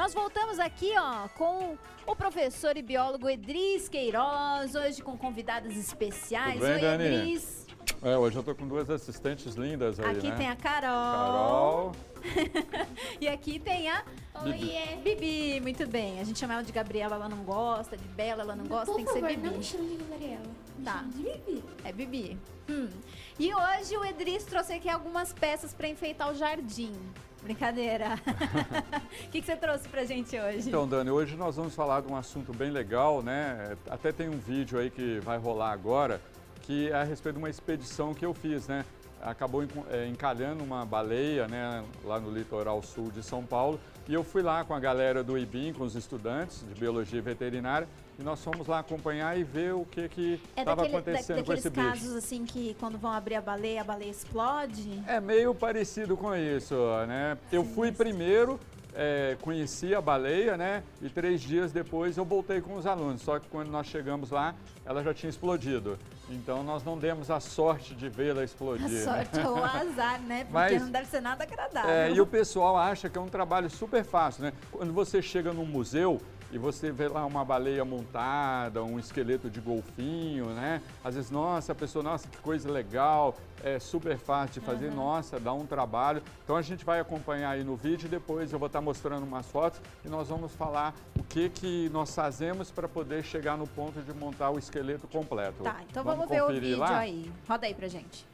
nós voltamos aqui, ó, com o professor e biólogo Edris Queiroz, hoje com convidadas especiais. Tudo bem, Oi, Dani? Edris. Hoje eu tô com duas assistentes lindas aí, Aqui né? tem a Carol. Carol. E aqui tem a Bibi. Muito bem. A gente chama ela de Gabriela, ela não gosta, de Bela, ela não gosta, tem que ser Bibi. Não me chama de Gabriela. Tá. Me chama de Bibi. É Bibi. E hoje o Edris trouxe aqui algumas peças para enfeitar o jardim. Brincadeira. O que você trouxe pra gente hoje? Então, Dani, hoje nós vamos falar de um assunto bem legal, né? Até tem um vídeo aí que vai rolar agora, que é a respeito de uma expedição que eu fiz, né? Acabou encalhando uma baleia, né, lá no litoral sul de São Paulo, e eu fui lá com a galera do IBIM, com os estudantes de biologia veterinária, e nós fomos lá acompanhar e ver o que estava acontecendo com esse bicho. Daqueles casos assim que quando vão abrir a baleia explode? É meio parecido com isso, né? Eu fui primeiro, conheci a baleia, né? E 3 dias depois eu voltei com os alunos, só que quando nós chegamos lá, ela já tinha explodido. Então nós não demos a sorte de vê-la explodir. A sorte ou o azar, né? Porque Mas, não deve ser nada agradável. E o pessoal acha que é um trabalho super fácil, né? Quando você chega num museu e você vê lá uma baleia montada, um esqueleto de golfinho, né? Às vezes, nossa, a pessoa, nossa, que coisa legal, é super fácil de fazer, nossa, dá um trabalho. Então a gente vai acompanhar aí no vídeo e depois eu vou estar mostrando umas fotos e nós vamos falar o que nós fazemos para poder chegar no ponto de montar o esqueleto completo. Tá, então vamos ver o vídeo lá? aí. Roda aí pra gente.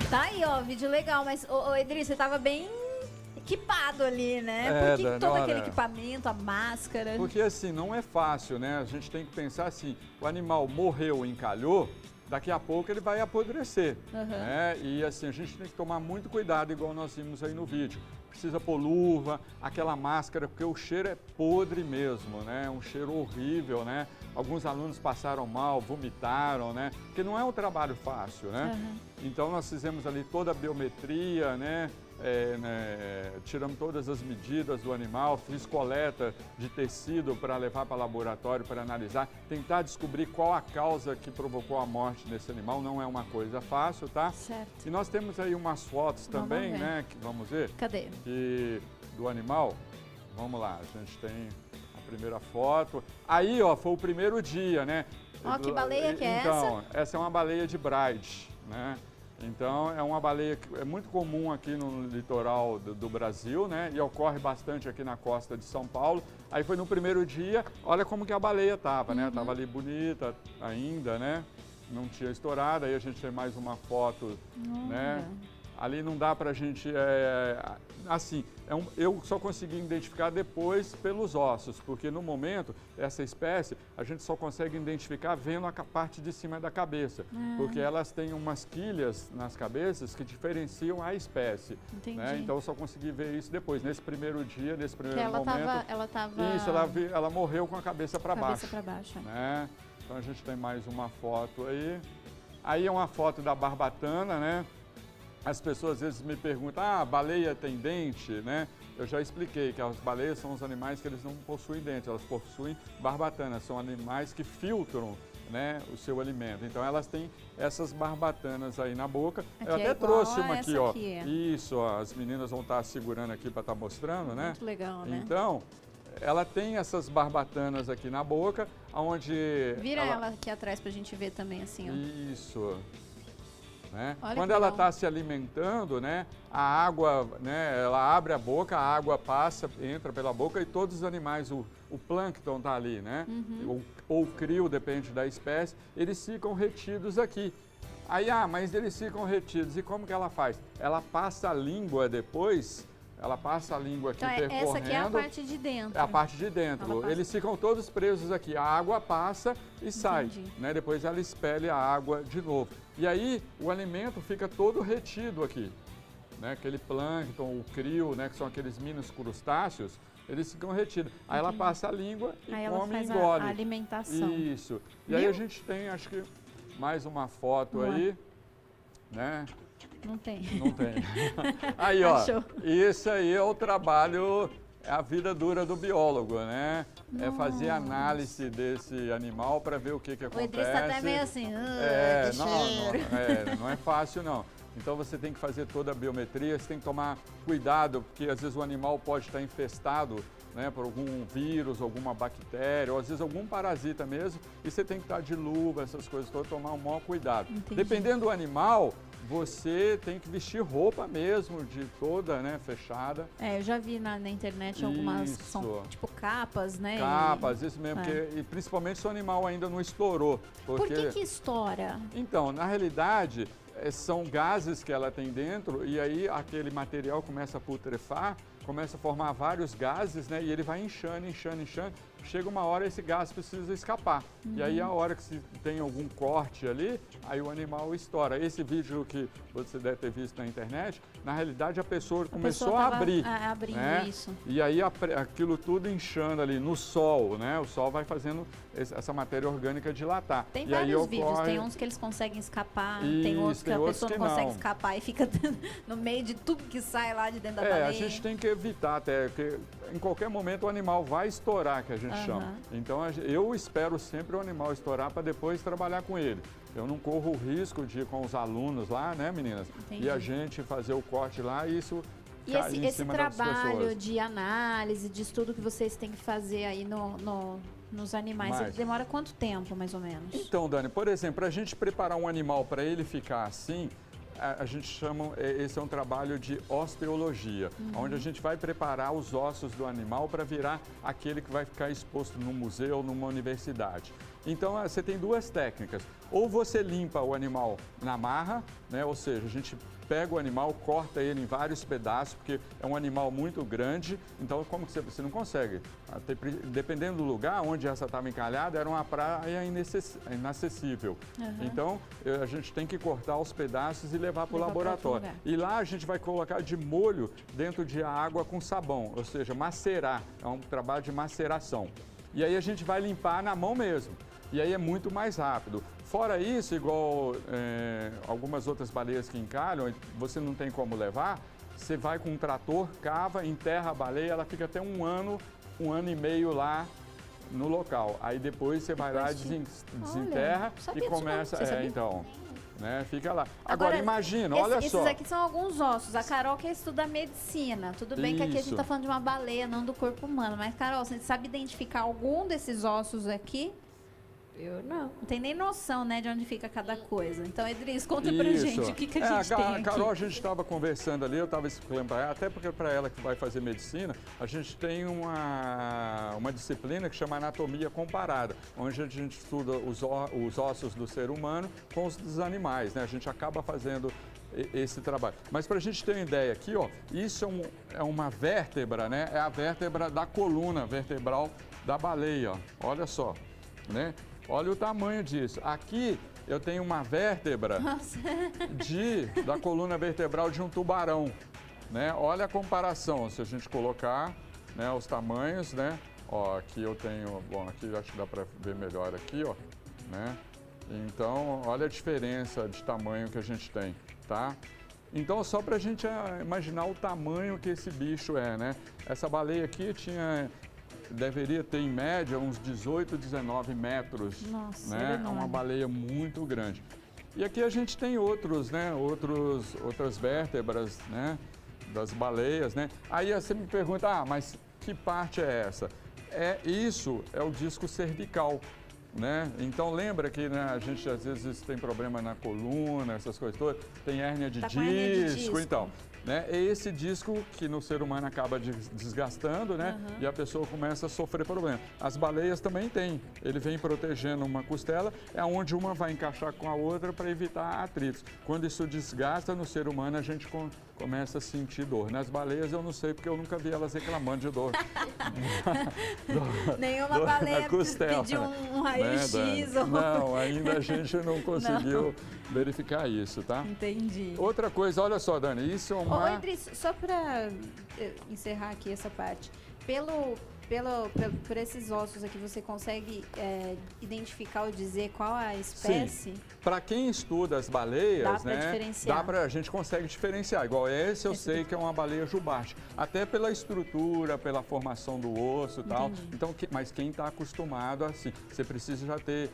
Tá aí, ó, vídeo legal, mas, ô Edris, você tava bem equipado ali, né? Por que Dani, todo olha, aquele equipamento, a máscara? Porque assim, não é fácil, né? A gente tem que pensar assim, o animal morreu, encalhou, daqui a pouco ele vai apodrecer, né? E assim, a gente tem que tomar muito cuidado, igual nós vimos aí no vídeo. Precisa pôr luva, aquela máscara, porque o cheiro é podre mesmo, né? Um cheiro horrível, né? Alguns alunos passaram mal, vomitaram, né? Porque não é um trabalho fácil, né? Então nós fizemos ali toda a biometria, né? Tiramos todas as medidas do animal, fiz coleta de tecido para levar para o laboratório para analisar, tentar descobrir qual a causa que provocou a morte desse animal, não é uma coisa fácil, tá? Certo. E nós temos aí umas fotos também, né? Vamos ver? Cadê? Do animal. Vamos lá, a gente tem a primeira foto. Aí, ó, foi o primeiro dia, né? Ó, que baleia que é essa? Então, essa é uma baleia de Bride, né? Então, é uma baleia que é muito comum aqui no litoral do Brasil, né? E ocorre bastante aqui na costa de São Paulo. Aí foi no primeiro dia, olha como que a baleia estava, né? Tava ali bonita ainda, né? Não tinha estourado. Aí a gente tem mais uma foto, né? Ali não dá pra gente, assim, eu só consegui identificar depois pelos ossos, porque no momento, essa espécie, a gente só consegue identificar vendo a parte de cima da cabeça, porque elas têm umas quilhas nas cabeças que diferenciam a espécie. Entendi. Né? Então eu só consegui ver isso depois, nesse primeiro dia, nesse primeiro momento. Ela tava... Isso, ela morreu com a cabeça para baixo. Cabeça para baixo. Né? Então a gente tem mais uma foto aí. Aí é uma foto da barbatana, né? As pessoas às vezes me perguntam, a baleia tem dente, né? Eu já expliquei que as baleias são os animais que eles não possuem dentes, elas possuem barbatana, são animais que filtram, né, o seu alimento. Então elas têm essas barbatanas aí na boca. Aqui eu até trouxe uma aqui, ó. Aqui. Isso, ó, as meninas vão estar segurando aqui para estar mostrando, né? Muito legal, né? Então, ela tem essas barbatanas aqui na boca, onde... Vira ela aqui atrás pra gente ver também, assim, ó. Isso. Né? Olha quando que ela legal. está se alimentando, né, a água, né, ela abre a boca, a água passa, entra pela boca e todos os animais, o plâncton está ali, né, ou o crio, depende da espécie, eles ficam retidos aqui. Aí, mas eles ficam retidos. E como que ela faz? Ela passa a língua depois, ela passa a língua aqui então, percorrendo. essa aqui é a parte de dentro. É a parte de dentro. Eles ficam todos presos aqui. A água passa e sai. Né? Depois ela expele a água de novo. E aí o alimento fica todo retido aqui. Né? Aquele plâncton, o crio, né? Que são aqueles mini crustáceos, eles ficam retidos. Aí ela passa a língua e aí come e ela faz engole. A alimentação. Isso. E aí a gente tem, acho que, mais uma foto aí. Né? Não tem. Não tem. Aí, ó, Achou. isso aí é o trabalho, é a vida dura do biólogo, né? Nossa. É fazer análise desse animal para ver o que acontece. O Idris tá até meio assim, não é fácil não. Então você tem que fazer toda a biometria, você tem que tomar cuidado, porque às vezes o animal pode estar infestado, né, por algum vírus, alguma bactéria, ou às vezes algum parasita mesmo, e você tem que estar de luva, essas coisas todas, tomar o maior cuidado. Entendi. Dependendo do animal, você tem que vestir roupa mesmo, de toda, né, fechada. Eu já vi na internet algumas que são tipo capas, né? Capas, isso mesmo, e principalmente se o animal ainda não estourou. Por que estoura? Então, na realidade, são gases que ela tem dentro e aí aquele material começa a putrefar, começa a formar vários gases, né? E ele vai inchando, inchando, inchando. Chega uma hora esse gás precisa escapar. E aí a hora que se tem algum corte ali, aí o animal estoura. Esse vídeo que você deve ter visto na internet, na realidade a pessoa começou a abrir. Abrindo, né? Isso. E aí aquilo tudo inchando ali no sol, né? O sol vai fazendo essa matéria orgânica dilatar. Tem e vários aí vídeos, tem uns que eles conseguem escapar, tem Isso, outros que tem a outros pessoa que não consegue não. escapar e fica no meio de tudo que sai lá de dentro da baleia. A gente tem que evitar até, porque em qualquer momento o animal vai estourar, que a gente chama. Então eu espero sempre o animal estourar para depois trabalhar com ele. Eu não corro o risco de ir com os alunos lá, né, meninas? Entendi. E a gente fazer o corte lá e isso E cair em esse cima das trabalho pessoas. de análise, de estudo que vocês têm que fazer aí nos animais, ele demora quanto tempo, mais ou menos? Então, Dani, por exemplo, para a gente preparar um animal para ele ficar assim, a gente chama, esse é um trabalho de osteologia, onde a gente vai preparar os ossos do animal para virar aquele que vai ficar exposto num museu, numa universidade. Então, você tem duas técnicas. Ou você limpa o animal na marra, né? Ou seja, a gente pega o animal, corta ele em vários pedaços, porque é um animal muito grande, então como que você não consegue? Dependendo do lugar onde essa estava encalhada, era uma praia inacessível. Então, a gente tem que cortar os pedaços e levar para o laboratório. E lá a gente vai colocar de molho dentro de água com sabão, ou seja, macerar, é um trabalho de maceração. E aí a gente vai limpar na mão mesmo. E aí é muito mais rápido. Fora isso, igual algumas outras baleias que encalham, você não tem como levar, você vai com um trator, cava, enterra a baleia, ela fica até um ano e meio lá no local. Aí depois você vai lá, desenterra e começa, né, fica lá. Agora imagina, olha só. Esses aqui são alguns ossos. A Carol quer estudar medicina. Tudo bem que aqui a gente está falando de uma baleia, não do corpo humano. Mas, Carol, você sabe identificar algum desses ossos aqui? Eu não. Não tem nem noção, né, de onde fica cada coisa. Então, Idris, conta pra gente o que a gente tem aqui. Carol, a gente estava conversando ali, eu estava explicando para ela, até porque para ela que vai fazer medicina, a gente tem uma disciplina que chama anatomia comparada, onde a gente estuda os ossos do ser humano com os dos animais, né? A gente acaba fazendo esse trabalho. Mas para a gente ter uma ideia aqui, ó, isso é uma vértebra, né? É a vértebra da coluna vertebral da baleia, ó. Olha só, né? Olha o tamanho disso. Aqui eu tenho uma vértebra da coluna vertebral de um tubarão, né? Olha a comparação, se a gente colocar, né, os tamanhos, né? Ó, aqui eu tenho, bom, aqui acho que dá para ver melhor aqui, ó, né? Então, olha a diferença de tamanho que a gente tem, tá? Então, só para a gente imaginar o tamanho que esse bicho é, né? Essa baleia aqui deveria ter em média uns 18, 19 metros. Nossa, né? É uma baleia muito grande. E aqui a gente tem outras vértebras, né, das baleias, né? Aí você me pergunta, mas que parte é essa? Isso é o disco cervical. né? Então lembra que, né, a gente às vezes tem problema na coluna, essas coisas todas, tem hérnia de com hérnia de disco, disco. então. Né? É esse disco que no ser humano acaba desgastando, né? E a pessoa começa a sofrer problema. As baleias também têm. Ele vem protegendo uma costela, é onde uma vai encaixar com a outra para evitar atritos. Quando isso desgasta no ser humano, a gente começa a sentir dor. Nas baleias eu não sei, porque eu nunca vi elas reclamando de dor. Nenhuma baleia pediu um raio-x. Né, não, ainda a gente não conseguiu verificar isso, tá? Entendi. Outra coisa, olha só, Dani, isso é uma... Ô, Idris, só para encerrar aqui essa parte, por esses ossos aqui, você consegue identificar ou dizer qual a espécie? Para quem estuda as baleias, dá para diferenciar. A gente consegue diferenciar. Igual esse eu sei que é uma baleia jubarte. Até pela estrutura, pela formação do osso e tal. Então, mas quem está acostumado assim, você precisa já ter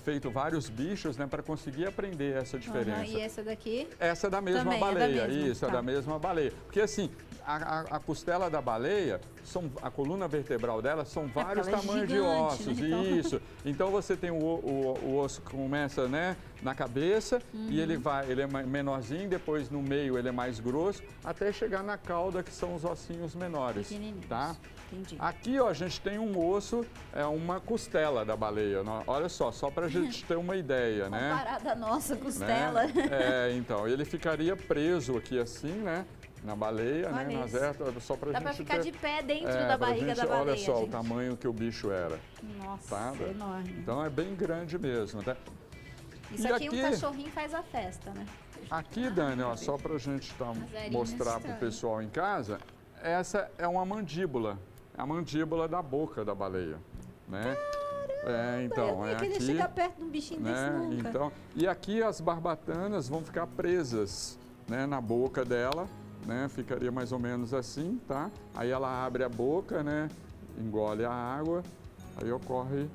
feito vários bichos, né, para conseguir aprender essa diferença. E essa daqui? Essa é da mesma também baleia, é da mesma. isso, é da mesma baleia. Porque assim, a costela da baleia, a coluna vertebral dela são vários tamanhos de ossos, né? isso. Então você tem o osso que começa, né, na cabeça e ele é menorzinho, depois no meio ele é mais grosso, até chegar na cauda, que são os ossinhos menores, tá? Entendi. Aqui, ó, a gente tem um osso, é uma costela da baleia. Olha só pra gente ter uma ideia, né? Comparada à nossa costela. Né? Então, ele ficaria preso aqui assim, né? Na baleia, olha, né? Só pra dá gente pra ficar de pé dentro da pra barriga gente, da baleia, olha só gente. o tamanho que o bicho era. Nossa, tá? é enorme. Então é bem grande mesmo, tá? Isso aqui um cachorrinho faz a festa, né? Aqui, Dani, ó, só pra gente mostrar pro pessoal em casa, essa é uma mandíbula. É a mandíbula da boca da baleia, né? Então, eu queria chegar perto de um bichinho desse nunca. Então, e aqui as barbatanas vão ficar presas, né, na boca dela, né? Ficaria mais ou menos assim, tá? Aí ela abre a boca, né? Engole a água, aí ocorre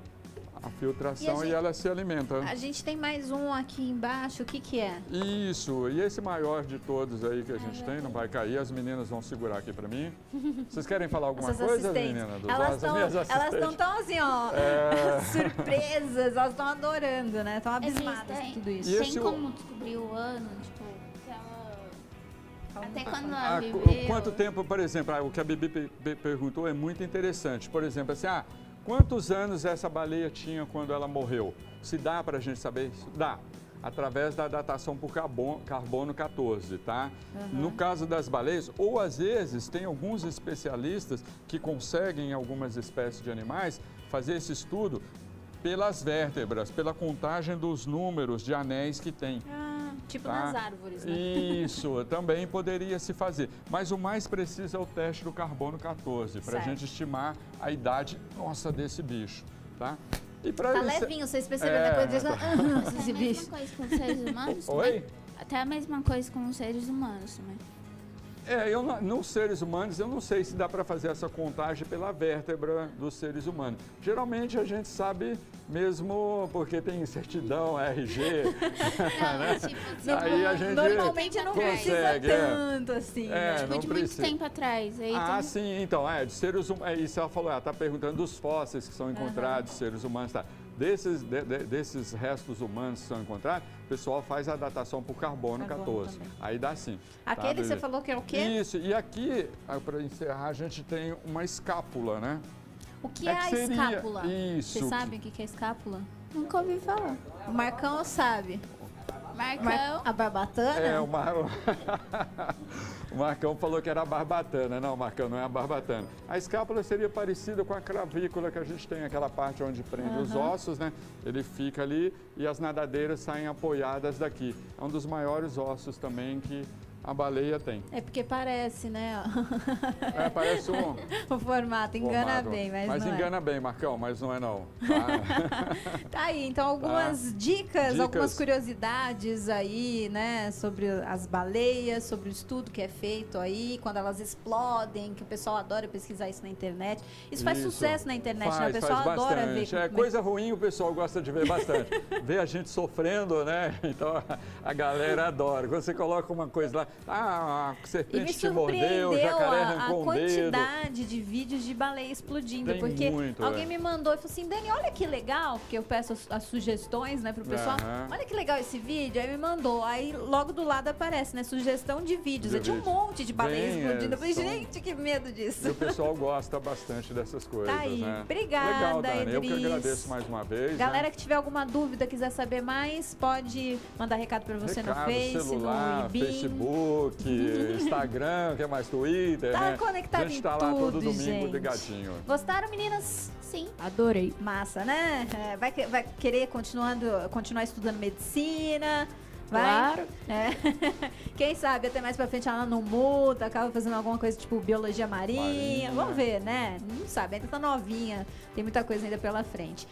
a filtração e ela se alimenta. A gente tem mais um aqui embaixo, o que que é? Isso, e esse maior de todos aí que a gente tem, não vai cair, as meninas vão segurar aqui pra mim. Vocês querem falar alguma coisa, meninas? Elas estão tão assim, ó, surpresas, elas estão adorando, né? Estão abismadas com tudo isso. Tem como descobrir o ano, tipo, até quando ela viveu? Quanto tempo, por exemplo, o que a Bibi perguntou é muito interessante. Por exemplo, assim, quantos anos essa baleia tinha quando ela morreu? Se dá para a gente saber isso? Dá. Através da datação por carbono 14, tá? No caso das baleias, ou às vezes tem alguns especialistas que conseguem, em algumas espécies de animais, fazer esse estudo pelas vértebras, pela contagem dos números de anéis que tem. Tipo nas árvores, né? Isso, também poderia se fazer. Mas o mais preciso é o teste do carbono 14, para a gente estimar a idade nossa desse bicho, tá? E tá levinho, vocês perceberam, né? Quando esse bicho. Até a mesma coisa com os seres humanos? Oi? Até a mesma coisa com os seres humanos também. Nos seres humanos, eu não sei se dá para fazer essa contagem pela vértebra dos seres humanos. Geralmente a gente sabe mesmo porque tem certidão, RG. Não, né? tipo, aí a gente normalmente não precisa tanto assim. Tipo, de muito tempo atrás. Aí sim, então, de seres humanos. Isso ela falou, está perguntando dos fósseis que são encontrados, seres humanos, tá? Desses restos humanos que são encontrados, o pessoal faz a datação por carbono 14. Também. Aí dá sim. Aquele que você falou que é o quê? Isso, e aqui, para encerrar, a gente tem uma escápula, né? O que é a escápula? Isso. Você sabe o que é escápula? Nunca ouvi falar. O Marcão sabe. Marcão? A barbatana? O Marcão falou que era a barbatana. Não, Marcão, não é a barbatana. A escápula seria parecida com a clavícula que a gente tem, aquela parte onde prende os ossos, né? Ele fica ali e as nadadeiras saem apoiadas daqui. É um dos maiores ossos também que a baleia tem. É porque parece, né? Parece o formato, engana bem, mas não engana bem, Marcão, mas não é não. Tá aí, então algumas dicas, algumas curiosidades aí, né, sobre as baleias, sobre o estudo que é feito aí, quando elas explodem, que o pessoal adora pesquisar isso na internet. Isso faz sucesso na internet, né? O pessoal adora ver. Coisa ruim o pessoal gosta de ver bastante. Ver a gente sofrendo, né? Então a galera adora. Quando você coloca uma coisa lá, a E me serpente te mordeu, o surpreendeu jacaré a arrancou um dedo. quantidade de vídeos de baleia explodindo. Tem porque muito, alguém me mandou e falou assim, Dani, olha que legal, porque eu peço as sugestões, né, pro pessoal. Olha que legal esse vídeo. Aí me mandou. Aí logo do lado aparece, né, sugestão de vídeos. Eu tinha um monte de baleia explodindo. Eu falei, gente, que medo disso. E o pessoal gosta bastante dessas coisas, Tá aí. né? Obrigada, legal, Dani. Eu que Idris. agradeço mais uma vez. Galera né? que tiver alguma dúvida, quiser saber mais, pode mandar recado para você no Face, celular, no IBIM. Facebook, Instagram, que é mais Twitter, Tá né? conectado A gente em tá lá todo tudo, domingo gente. ligadinho. Gostaram, meninas? Sim. Adorei. Massa, né? Vai querer continuar estudando medicina? Vai? Claro. Quem sabe até mais pra frente ela não muda, acaba fazendo alguma coisa tipo biologia marinha. Vamos ver, né? Não sabe, ainda tá novinha, tem muita coisa ainda pela frente.